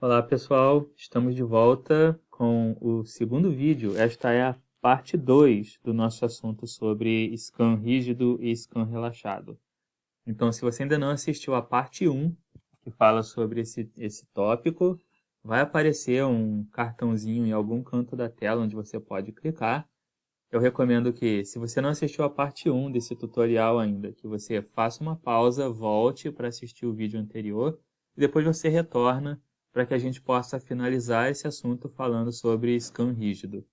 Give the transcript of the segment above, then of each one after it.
Olá pessoal, estamos de volta com o segundo vídeo. Esta é a parte 2 do nosso assunto sobre scan rígido e scan relaxado. Então, se você ainda não assistiu a parte 1, que fala sobre esse tópico, vai aparecer um cartãozinho em algum canto da tela onde você pode clicar. Eu recomendo que, se você não assistiu a parte 1 desse tutorial ainda, que você faça uma pausa, volte para assistir o vídeo anterior e depois você retorna para que a gente possa finalizar esse assunto falando sobre scan rígido.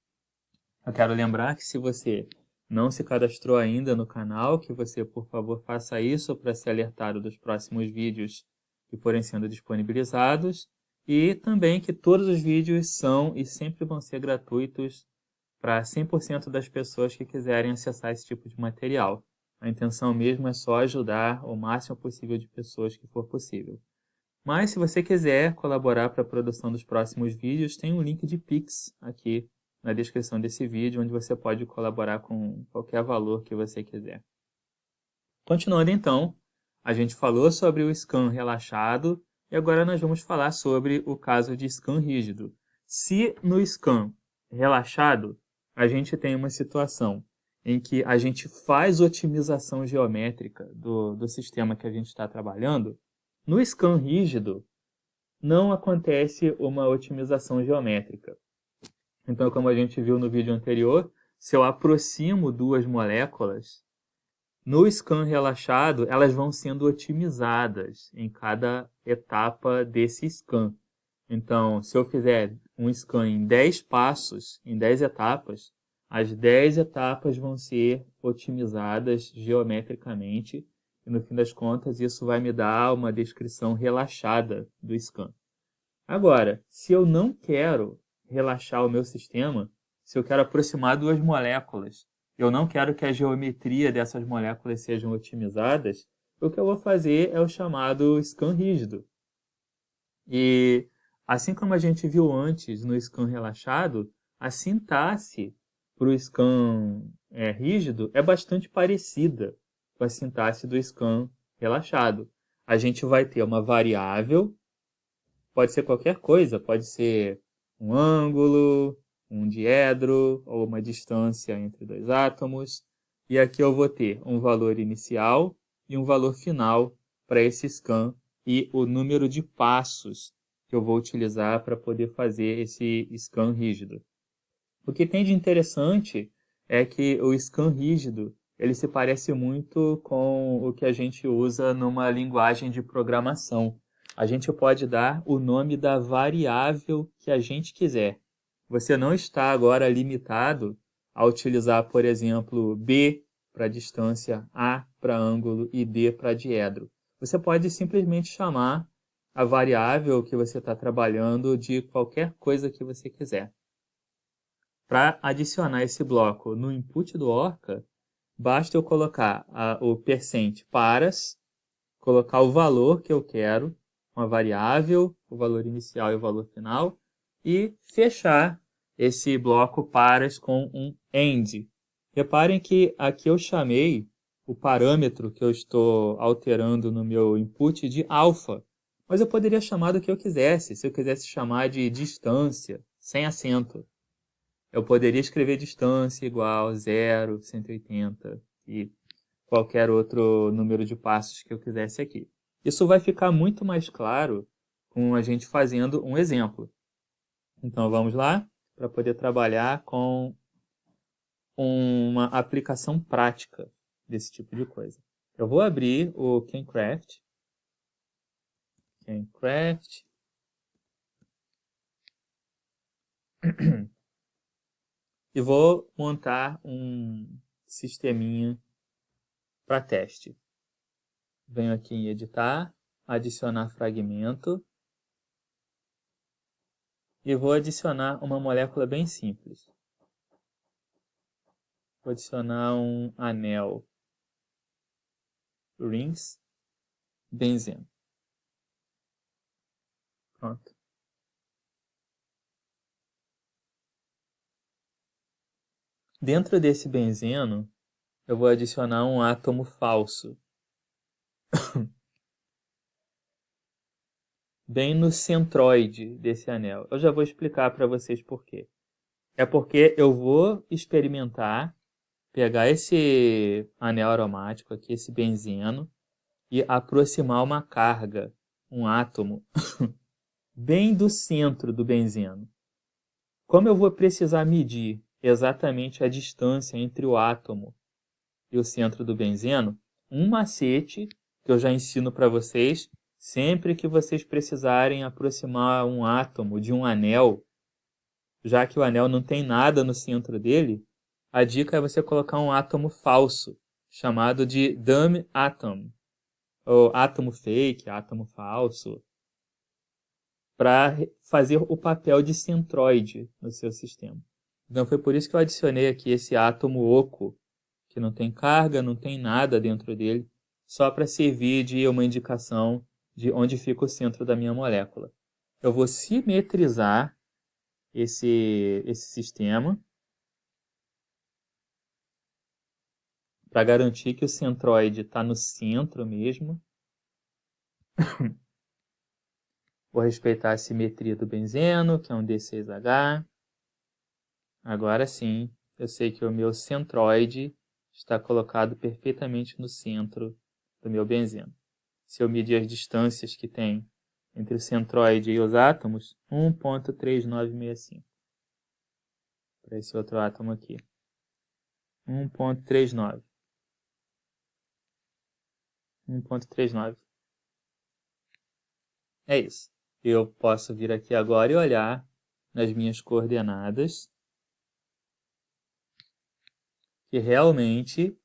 Eu quero lembrar que se você não se cadastrou ainda no canal, que você, por favor, faça isso para ser alertado dos próximos vídeos que forem sendo disponibilizados e também que todos os vídeos são e sempre vão ser gratuitos para 100% das pessoas que quiserem acessar esse tipo de material. A intenção mesmo é só ajudar o máximo possível de pessoas que for possível. Mas se você quiser colaborar para a produção dos próximos vídeos, tem um link de Pix aqui na descrição desse vídeo, onde você pode colaborar com qualquer valor que você quiser. Continuando então, a gente falou sobre o scan relaxado e agora nós vamos falar sobre o caso de scan rígido. Se no scan relaxado a gente tem uma situação em que a gente faz otimização geométrica do sistema que a gente está trabalhando, no scan rígido não acontece uma otimização geométrica. Então, como a gente viu no vídeo anterior, se eu aproximo duas moléculas, no scan relaxado elas vão sendo otimizadas em cada etapa desse scan. Então, se eu fizer um scan em 10 passos, em 10 etapas, as 10 etapas vão ser otimizadas geometricamente e, no fim das contas, isso vai me dar uma descrição relaxada do scan. Agora, se eu não quero relaxar o meu sistema, se eu quero aproximar duas moléculas, eu não quero que a geometria dessas moléculas sejam otimizadas, o que eu vou fazer é o chamado scan rígido. E assim como a gente viu antes no scan relaxado, a sintaxe para o scan rígido é bastante parecida com a sintaxe do scan relaxado. A gente vai ter uma variável, pode ser qualquer coisa, pode ser um ângulo, um diedro ou uma distância entre dois átomos. E aqui eu vou ter um valor inicial e um valor final para esse scan e o número de passos que eu vou utilizar para poder fazer esse scan rígido. O que tem de interessante é que o scan rígido ele se parece muito com o que a gente usa numa linguagem de programação. A gente pode dar o nome da variável que a gente quiser. Você não está agora limitado a utilizar, por exemplo, B para distância, A para ângulo e D para diedro. Você pode simplesmente chamar a variável que você está trabalhando de qualquer coisa que você quiser. Para adicionar esse bloco no input do Orca, basta eu colocar o percent paras, colocar o valor que eu quero, uma variável, o valor inicial e o valor final, e fechar esse bloco paras com um end. Reparem que aqui eu chamei o parâmetro que eu estou alterando no meu input de alfa, mas eu poderia chamar do que eu quisesse. Se eu quisesse chamar de distância, sem acento, eu poderia escrever distância igual 0, 180 e qualquer outro número de passos que eu quisesse aqui. Isso vai ficar muito mais claro com a gente fazendo um exemplo. Então vamos lá, para poder trabalhar com uma aplicação prática desse tipo de coisa. Eu vou abrir o KenCraft. E vou montar um sisteminha para teste. Venho aqui em editar, adicionar fragmento e vou adicionar uma molécula bem simples. Vou adicionar um anel rings benzeno. Pronto. Dentro desse benzeno, eu vou adicionar um átomo falso. bem no centroide desse anel. Eu já vou explicar para vocês por quê. É porque eu vou experimentar pegar esse anel aromático aqui, esse benzeno, e aproximar uma carga, um átomo, bem do centro do benzeno. Como eu vou precisar medir exatamente a distância entre o átomo e o centro do benzeno, um macete que eu já ensino para vocês, sempre que vocês precisarem aproximar um átomo de um anel, já que o anel não tem nada no centro dele, a dica é você colocar um átomo falso, chamado de dummy atom, ou átomo fake, átomo falso, para fazer o papel de centroide no seu sistema. Então foi por isso que eu adicionei aqui esse átomo oco, que não tem carga, não tem nada dentro dele, só para servir de uma indicação de onde fica o centro da minha molécula. Eu vou simetrizar esse sistema para garantir que o centroide está no centro mesmo. Vou respeitar a simetria do benzeno, que é um D6H. Agora sim, eu sei que o meu centroide está colocado perfeitamente no centro do meu benzeno. Se eu medir as distâncias que tem entre o centroide e os átomos, 1.3965. Para esse outro átomo aqui. 1.39. 1.39. É isso. Eu posso vir aqui agora e olhar nas minhas coordenadas que realmente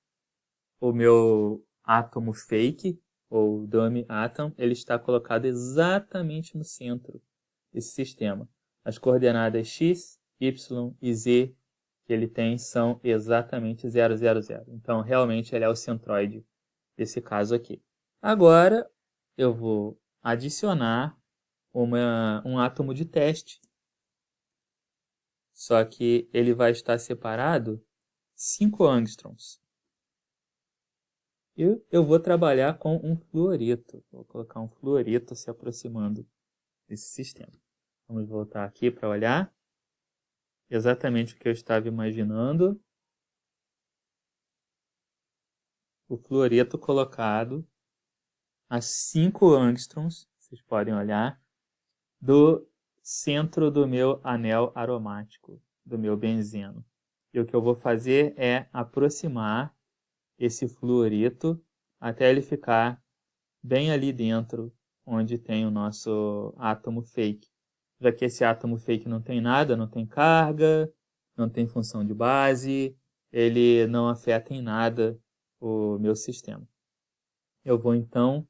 o meu átomo fake, ou dummy atom, ele está colocado exatamente no centro desse sistema. As coordenadas x, y e z que ele tem são exatamente 0, 0, 0. Então, realmente, ele é o centroide desse caso aqui. Agora, eu vou adicionar um átomo de teste. Só que ele vai estar separado 5 angstroms. E eu vou trabalhar com um fluorito. Vou colocar um fluorito se aproximando desse sistema. Vamos voltar aqui para olhar. Exatamente o que eu estava imaginando. O fluorito colocado a 5 angstroms, vocês podem olhar, do centro do meu anel aromático, do meu benzeno. E o que eu vou fazer é aproximar esse fluorito até ele ficar bem ali dentro, onde tem o nosso átomo fake. Já que esse átomo fake não tem nada, não tem carga, não tem função de base, ele não afeta em nada o meu sistema. Eu vou então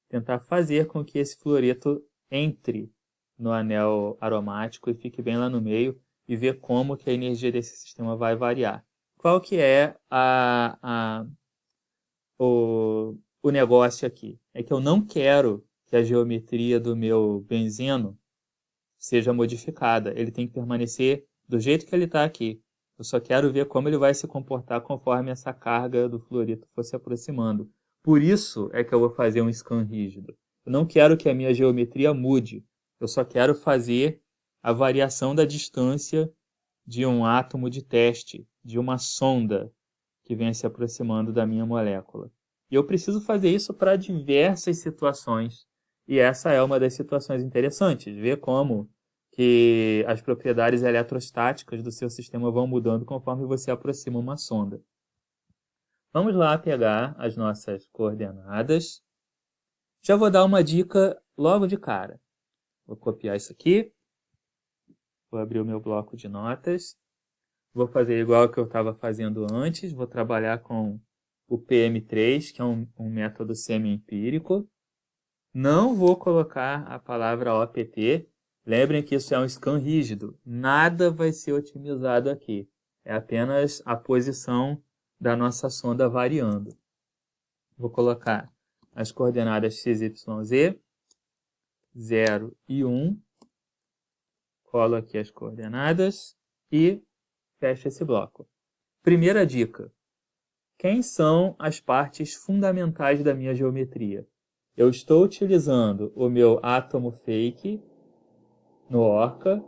tentar fazer com que esse fluorito entre no anel aromático e fique bem lá no meio e ver como que a energia desse sistema vai variar. Qual que é o negócio aqui? É que eu não quero que a geometria do meu benzeno seja modificada. Ele tem que permanecer do jeito que ele está aqui. Eu só quero ver como ele vai se comportar conforme essa carga do fluorito for se aproximando. Por isso é que eu vou fazer um scan rígido. Eu não quero que a minha geometria mude. Eu só quero fazer a variação da distância de um átomo de teste, de uma sonda que vem se aproximando da minha molécula. E eu preciso fazer isso para diversas situações. E essa é uma das situações interessantes, ver como que as propriedades eletrostáticas do seu sistema vão mudando conforme você aproxima uma sonda. Vamos lá pegar as nossas coordenadas. Já vou dar uma dica logo de cara. Vou copiar isso aqui. Vou abrir o meu bloco de notas. Vou fazer igual que eu estava fazendo antes. Vou trabalhar com o PM3, que é um método semi-empírico. Não vou colocar a palavra OPT. Lembrem que isso é um scan rígido. Nada vai ser otimizado aqui. É apenas a posição da nossa sonda variando. Vou colocar as coordenadas x, y, z, 0 e 1. Colo aqui as coordenadas e fecho esse bloco. Primeira dica. Quem são as partes fundamentais da minha geometria? eu estou utilizando o meu átomo fake no Orca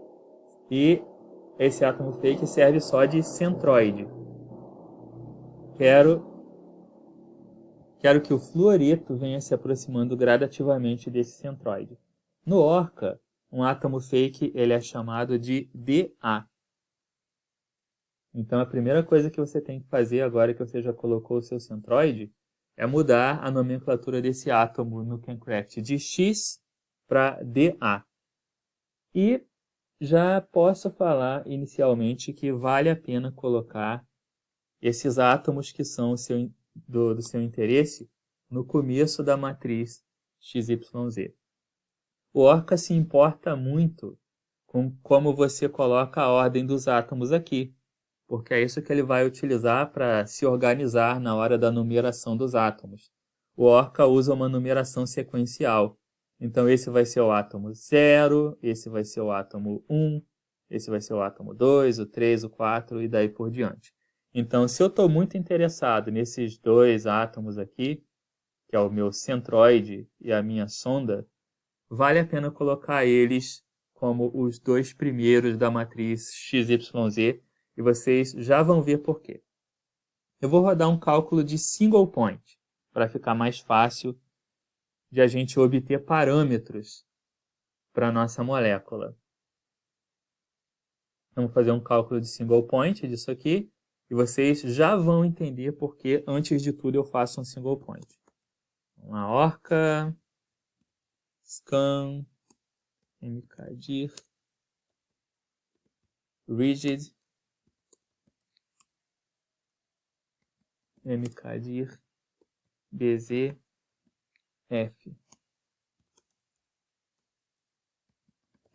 e esse átomo fake serve só de centroide. Quero que o fluorito venha se aproximando gradativamente desse centroide. No Orca, um átomo fake ele é chamado de DA. Então a primeira coisa que você tem que fazer agora que você já colocou o seu centroide é mudar a nomenclatura desse átomo no CanCraft de X para DA. E já posso falar inicialmente que vale a pena colocar esses átomos que são do seu interesse no começo da matriz XYZ. O Orca se importa muito com como você coloca a ordem dos átomos aqui, porque é isso que ele vai utilizar para se organizar na hora da numeração dos átomos. O Orca usa uma numeração sequencial. Então esse vai ser o átomo 0, esse vai ser o átomo 1, esse vai ser o átomo 2, o 3, o 4 e daí por diante. Então se eu estou muito interessado nesses dois átomos aqui, que é o meu centroide e a minha sonda, vale a pena colocar eles como os dois primeiros da matriz XYZ, e vocês já vão ver por quê. Eu vou rodar um cálculo de single point, para ficar mais fácil de a gente obter parâmetros para a nossa molécula. Vamos fazer um cálculo de single point disso aqui, e vocês já vão entender por que, antes de tudo, eu faço um single point. Uma Orca, Scan, mkdir, rigid, mkdir, bz, f,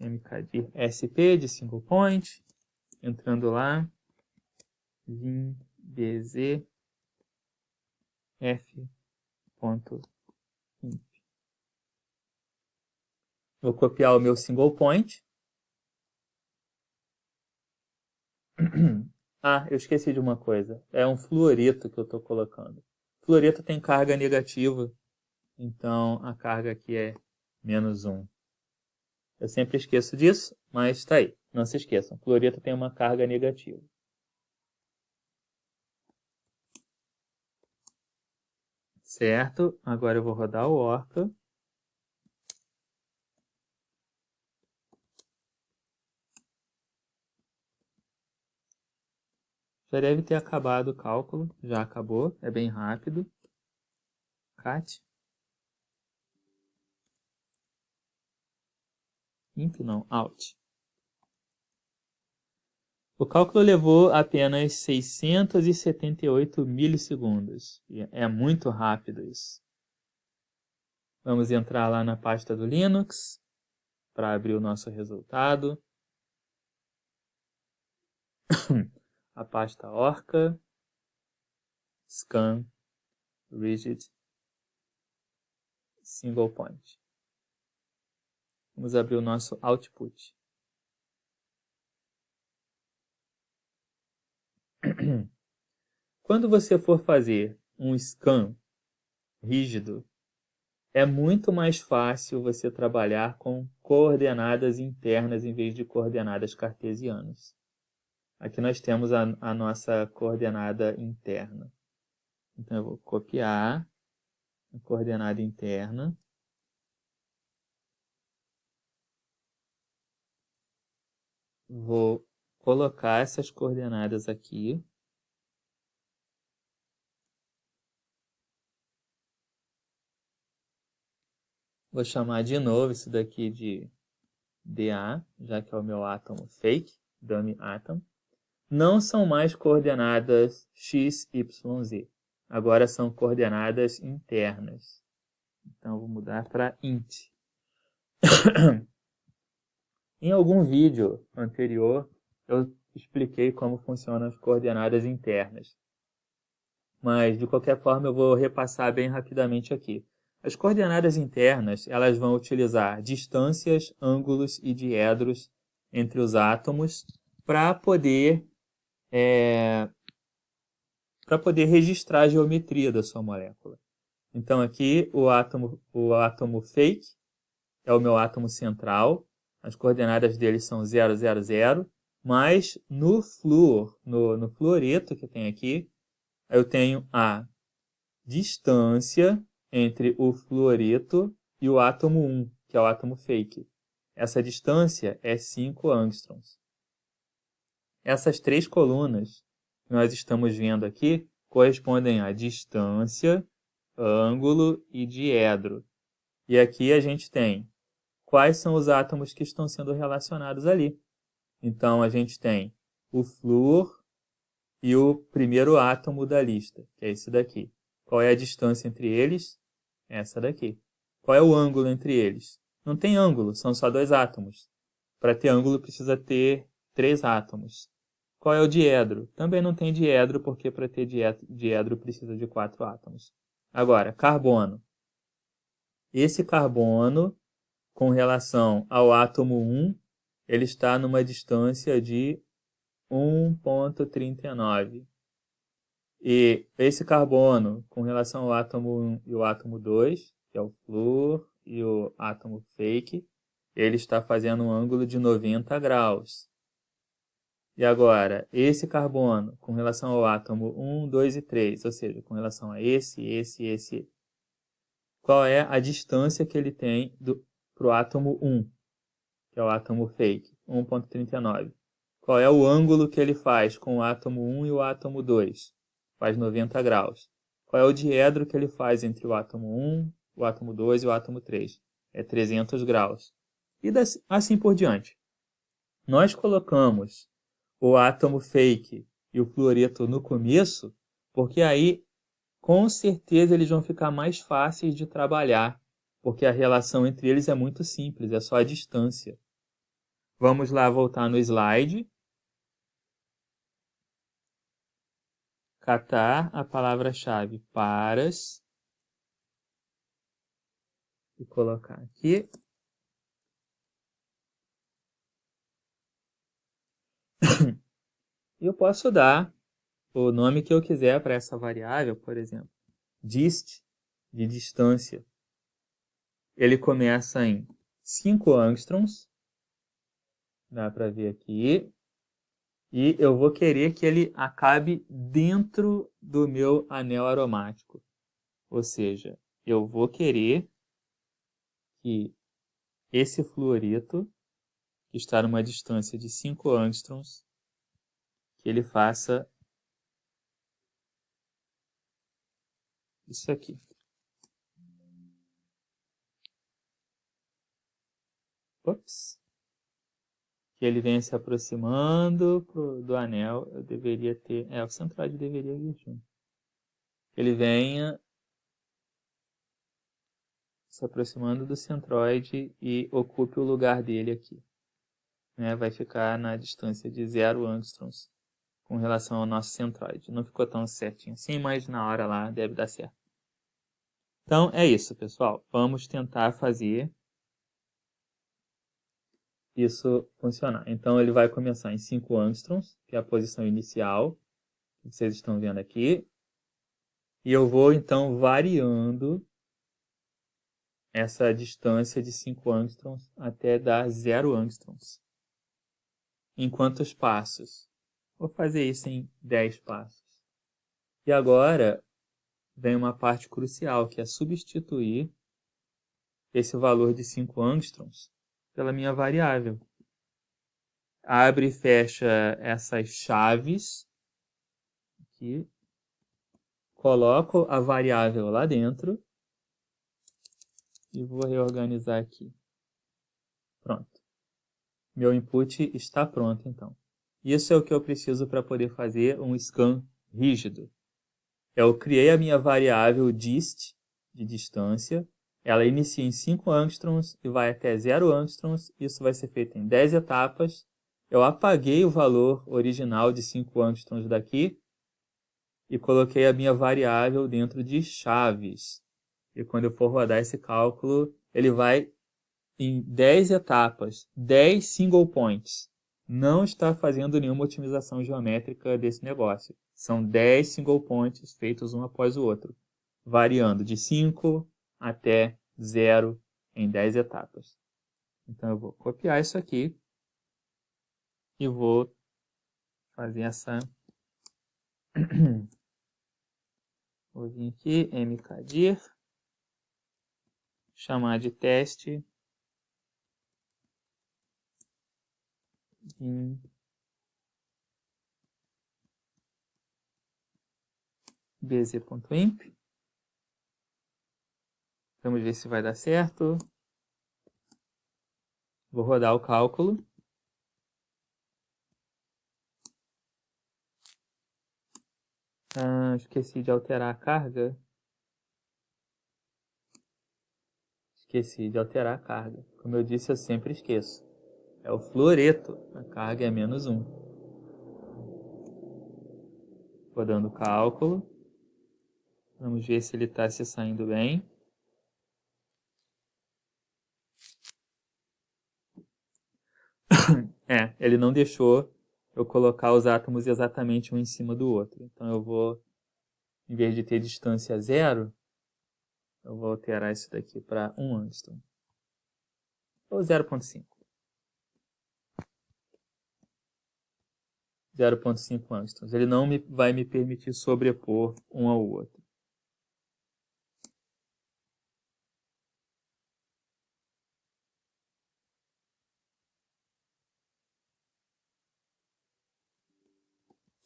mkdir sp de single point, entrando lá, vim bz, f, ponto, imp. Vou copiar o meu single point. Ah, eu esqueci de uma coisa. É um fluorito que eu estou colocando. Fluorito tem carga negativa, então a carga aqui é -1. Eu sempre esqueço disso, mas está aí. Não se esqueçam, fluorito tem uma carga negativa. Certo, agora eu vou rodar o Orca. Já deve ter acabado o cálculo, já acabou, é bem rápido. Cat. Imp não, out. O cálculo levou apenas 678 milissegundos. É muito rápido isso. Vamos entrar lá na pasta do Linux para abrir o nosso resultado. A pasta Orca, Scan, Rigid, Single Point. Vamos abrir o nosso output. Quando você for fazer um scan rígido, é muito mais fácil você trabalhar com coordenadas internas em vez de coordenadas cartesianas. Aqui nós temos a nossa coordenada interna. Então eu vou copiar a coordenada interna. Vou colocar essas coordenadas aqui. Vou chamar de novo isso daqui de DA, já que é o meu átomo fake, dummy atom. Não são mais coordenadas x, y, z. Agora são coordenadas internas. Então, eu vou mudar para int. Em algum vídeo anterior, eu expliquei como funcionam as coordenadas internas. Mas, de qualquer forma, eu vou repassar bem rapidamente aqui. As coordenadas internas, elas vão utilizar distâncias, ângulos e diedros entre os átomos para poder registrar a geometria da sua molécula. Então aqui o átomo fake é o meu átomo central. As coordenadas dele são 0, 0, 0. Mas no flúor, no fluoreto que tem aqui, eu tenho a distância entre o fluoreto e o átomo 1, que é o átomo fake. Essa distância é 5 angstroms. Essas três colunas que nós estamos vendo aqui correspondem à distância, ângulo e diedro. E aqui a gente tem quais são os átomos que estão sendo relacionados ali. Então a gente tem o flúor e o primeiro átomo da lista, que é esse daqui. Qual é a distância entre eles? Essa daqui. Qual é o ângulo entre eles? Não tem ângulo, são só 2 átomos. Para ter ângulo precisa ter 3 átomos. Qual é o diedro? Também não tem diedro, porque para ter diedro precisa de 4 átomos. Agora, carbono. Esse carbono, com relação ao átomo 1, ele está numa distância de 1,39. E esse carbono, com relação ao átomo 1 e o átomo 2, que é o flúor e o átomo fake, ele está fazendo um ângulo de 90 graus. E agora, esse carbono, com relação ao átomo 1, 2 e 3, ou seja, com relação a esse, qual é a distância que ele tem para o átomo 1, que é o átomo fake, 1,39. Qual é o ângulo que ele faz com o átomo 1 e o átomo 2? Faz 90 graus. Qual é o diedro que ele faz entre o átomo 1, o átomo 2 e o átomo 3? É 300 graus. E assim por diante. Nós colocamos o átomo fake e o fluoreto no começo, porque aí, com certeza, eles vão ficar mais fáceis de trabalhar, porque a relação entre eles é muito simples, é só a distância. Vamos lá voltar no slide. Catar a palavra-chave paras e colocar aqui. E eu posso dar o nome que eu quiser para essa variável, por exemplo, dist, de distância. Ele começa em 5 angstroms, dá para ver aqui, e eu vou querer que ele acabe dentro do meu anel aromático. Ou seja, eu vou querer que esse fluoreto, que está numa distância de 5 angstroms, que ele faça isso aqui. Ops. Que ele venha se aproximando do anel. Eu deveria ter... o centroide deveria vir junto. Que ele venha se aproximando do centroide e ocupe o lugar dele aqui. Vai ficar na distância de 0 angstroms com relação ao nosso centroide. Não ficou tão certinho assim, mas na hora lá deve dar certo. Então é isso, pessoal. Vamos tentar fazer isso funcionar. Então ele vai começar em 5 angstroms, que é a posição inicial, que vocês estão vendo aqui. E eu vou então variando essa distância de 5 angstroms até dar 0 angstroms. Em quantos passos? Vou fazer isso em 10 passos. E agora vem uma parte crucial, que é substituir esse valor de 5 angstroms pela minha variável. Abre e fecha essas chaves aqui. Coloco a variável lá dentro e vou reorganizar aqui. Pronto. Meu input está pronto, então. Isso é o que eu preciso para poder fazer um scan rígido. Eu criei a minha variável dist, de distância. Ela inicia em 5 angstroms e vai até 0 angstroms. Isso vai ser feito em 10 etapas. Eu apaguei o valor original de 5 angstroms daqui e coloquei a minha variável dentro de chaves. E quando eu for rodar esse cálculo, ele vai em 10 etapas, 10 single points. Não está fazendo nenhuma otimização geométrica desse negócio. São 10 single points feitos um após o outro. variando de 5 até 0 em 10 etapas. Então eu vou copiar isso aqui e vou fazer essa... Vou vir aqui, mkdir, chamar de teste em bz.imp. Vamos ver se vai dar certo. Vou rodar o cálculo. Esqueci de alterar a carga. Esqueci de alterar a carga. Como eu disse, eu sempre esqueço. É o fluoreto. A carga é -1. Rodando o cálculo. Vamos ver se ele está se saindo bem. Ele não deixou eu colocar os átomos exatamente um em cima do outro. Então eu vou, em vez de ter distância 0, eu vou alterar isso daqui para 1 angstrom. Ou 0,5. 0,5 angstroms. Ele não vai me permitir sobrepor um ao outro.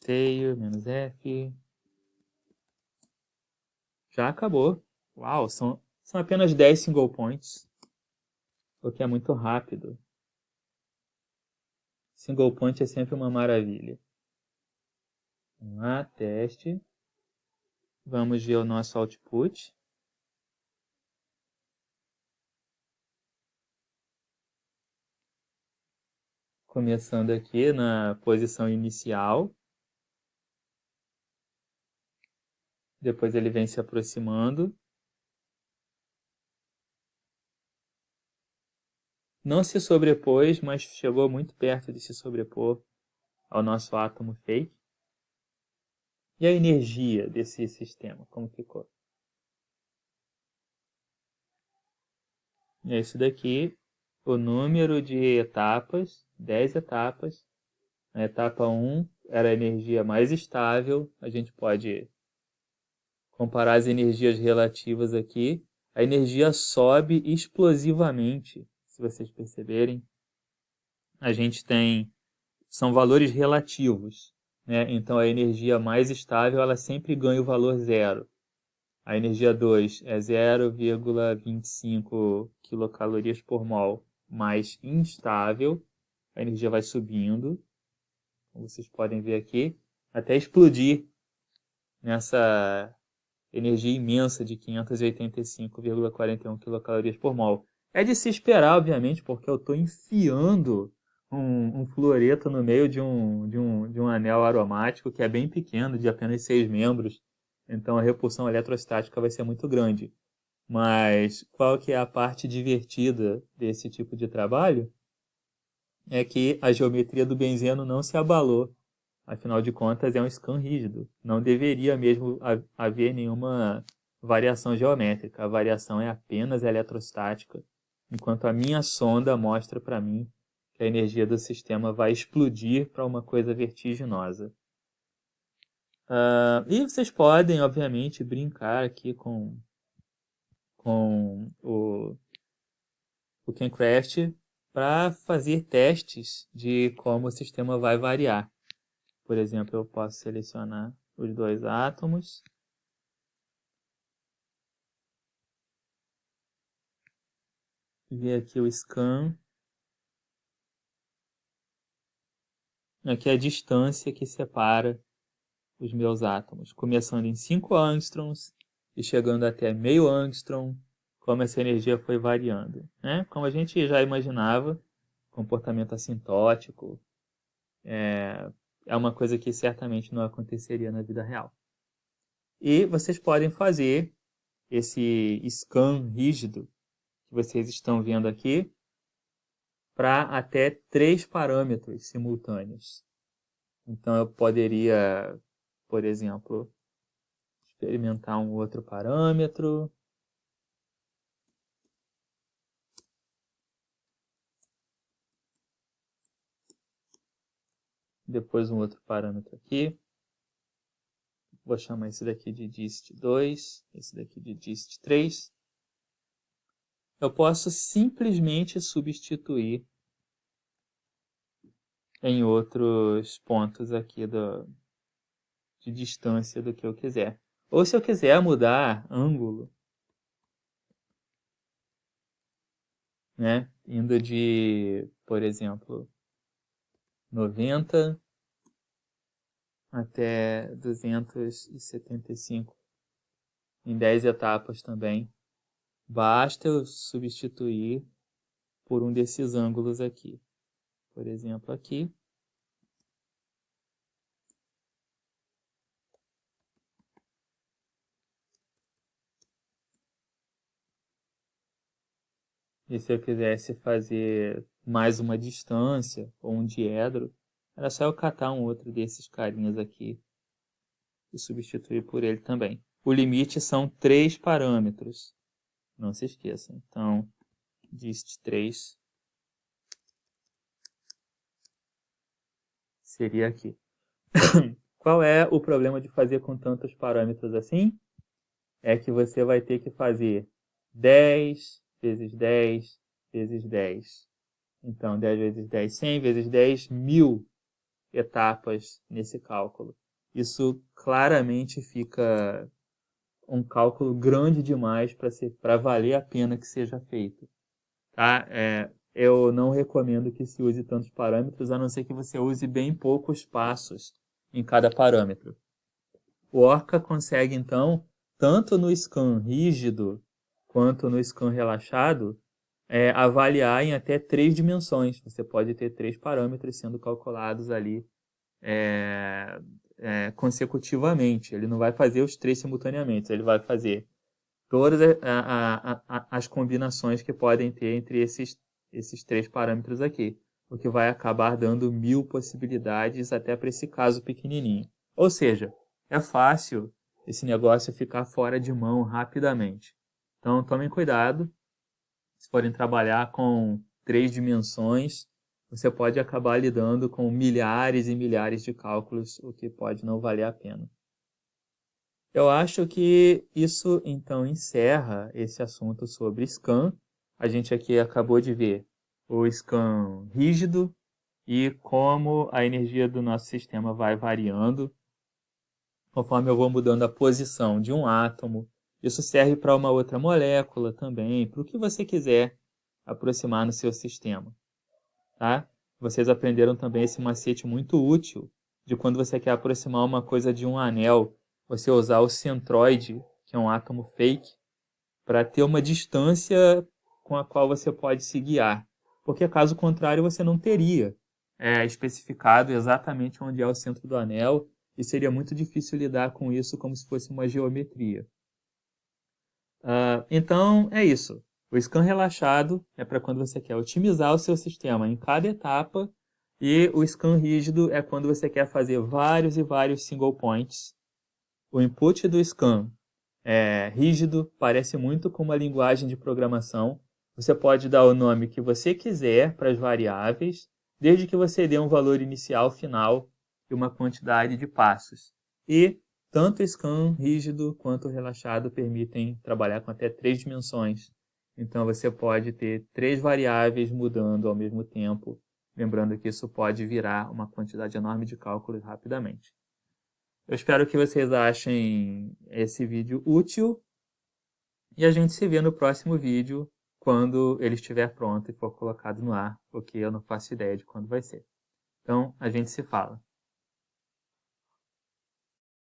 Teio, -F. Já acabou. Uau, são apenas 10 single points. O que é muito rápido. Single point é sempre uma maravilha. Vamos lá, teste. Vamos ver o nosso output. Começando aqui na posição inicial. Depois ele vem se aproximando. Não se sobrepôs, mas chegou muito perto de se sobrepor ao nosso átomo fake. E a energia desse sistema, como ficou? Esse daqui, o número de etapas, 10 etapas. A etapa 1 era a energia mais estável. A gente pode comparar as energias relativas aqui. A energia sobe explosivamente, se vocês perceberem. A gente tem... São valores relativos, né? Então a energia mais estável ela sempre ganha o valor 0. A energia 2 é 0,25 quilocalorias por mol mais instável. A energia vai subindo, como vocês podem ver aqui, até explodir nessa energia imensa de 585,41 quilocalorias por mol. É de se esperar, obviamente, porque eu estou enfiando um fluoreto no meio de um anel aromático que é bem pequeno, de apenas 6 membros. Então a repulsão eletrostática vai ser muito grande. Mas qual que é a parte divertida desse tipo de trabalho? É que a geometria do benzeno não se abalou. Afinal de contas, é um scan rígido. Não deveria mesmo haver nenhuma variação geométrica. A variação é apenas eletrostática, enquanto a minha sonda mostra para mim que a energia do sistema vai explodir para uma coisa vertiginosa. E vocês podem, obviamente, brincar aqui com o Kencraft para fazer testes de como o sistema vai variar. Por exemplo, eu posso selecionar os dois átomos. Ver aqui o scan. Aqui é a distância que separa os meus átomos. Começando em 5 angstroms e chegando até meio angstrom, como essa energia foi variando, né? Como a gente já imaginava, comportamento assintótico é uma coisa que certamente não aconteceria na vida real. E vocês podem fazer esse scan rígido que vocês estão vendo aqui para até 3 parâmetros simultâneos. Então eu poderia, por exemplo, experimentar um outro parâmetro. Depois um outro parâmetro aqui. Vou chamar esse daqui de dist2, esse daqui de dist3. Eu posso simplesmente substituir em outros pontos aqui de distância do que eu quiser. Ou se eu quiser mudar ângulo, né, indo de, por exemplo, 90 até 275 em 10 etapas também. Basta eu substituir por um desses ângulos aqui. Por exemplo, aqui. E se eu quisesse fazer mais uma distância ou um diedro, era só eu catar um outro desses carinhas aqui e substituir por ele também. O limite são 3 parâmetros. Não se esqueçam. Então, dist3 seria aqui. Qual é o problema de fazer com tantos parâmetros assim? É que você vai ter que fazer 10 vezes 10 vezes 10. Então, 10 vezes 10, 100 vezes 10, 1000 etapas nesse cálculo. Isso claramente fica um cálculo grande demais para valer a pena que seja feito. Tá? Eu não recomendo que se use tantos parâmetros, a não ser que você use bem poucos passos em cada parâmetro. O Orca consegue, então, tanto no scan rígido quanto no scan relaxado, avaliar em até 3 dimensões. Você pode ter 3 parâmetros sendo calculados ali consecutivamente. Ele não vai fazer os 3 simultaneamente, ele vai fazer todas as combinações que podem ter entre esses 3 parâmetros aqui, o que vai acabar dando 1000 possibilidades até para esse caso pequenininho. Ou seja, é fácil esse negócio ficar fora de mão rapidamente. Então, tomem cuidado. Se forem trabalhar com 3 dimensões, você pode acabar lidando com milhares e milhares de cálculos, o que pode não valer a pena. Eu acho que isso, então, encerra esse assunto sobre scan. A gente aqui acabou de ver o scan rígido e como a energia do nosso sistema vai variando conforme eu vou mudando a posição de um átomo. Isso serve para uma outra molécula também, para o que você quiser aproximar no seu sistema. Tá? Vocês aprenderam também esse macete muito útil de quando você quer aproximar uma coisa de um anel, você usar o centroide, que é um átomo fake, para ter uma distância com a qual você pode se guiar. Porque caso contrário você não teria especificado exatamente onde é o centro do anel e seria muito difícil lidar com isso como se fosse uma geometria. Então é isso. O scan relaxado é para quando você quer otimizar o seu sistema em cada etapa, e o scan rígido é quando você quer fazer vários e vários single points. O input do scan rígido parece muito com uma linguagem de programação. Você pode dar o nome que você quiser para as variáveis, desde que você dê um valor inicial, final e uma quantidade de passos. E tanto o scan rígido quanto o relaxado permitem trabalhar com até 3 dimensões. Então você pode ter 3 variáveis mudando ao mesmo tempo, lembrando que isso pode virar uma quantidade enorme de cálculos rapidamente. Eu espero que vocês achem esse vídeo útil e a gente se vê no próximo vídeo quando ele estiver pronto e for colocado no ar, porque eu não faço ideia de quando vai ser. Então, a gente se fala.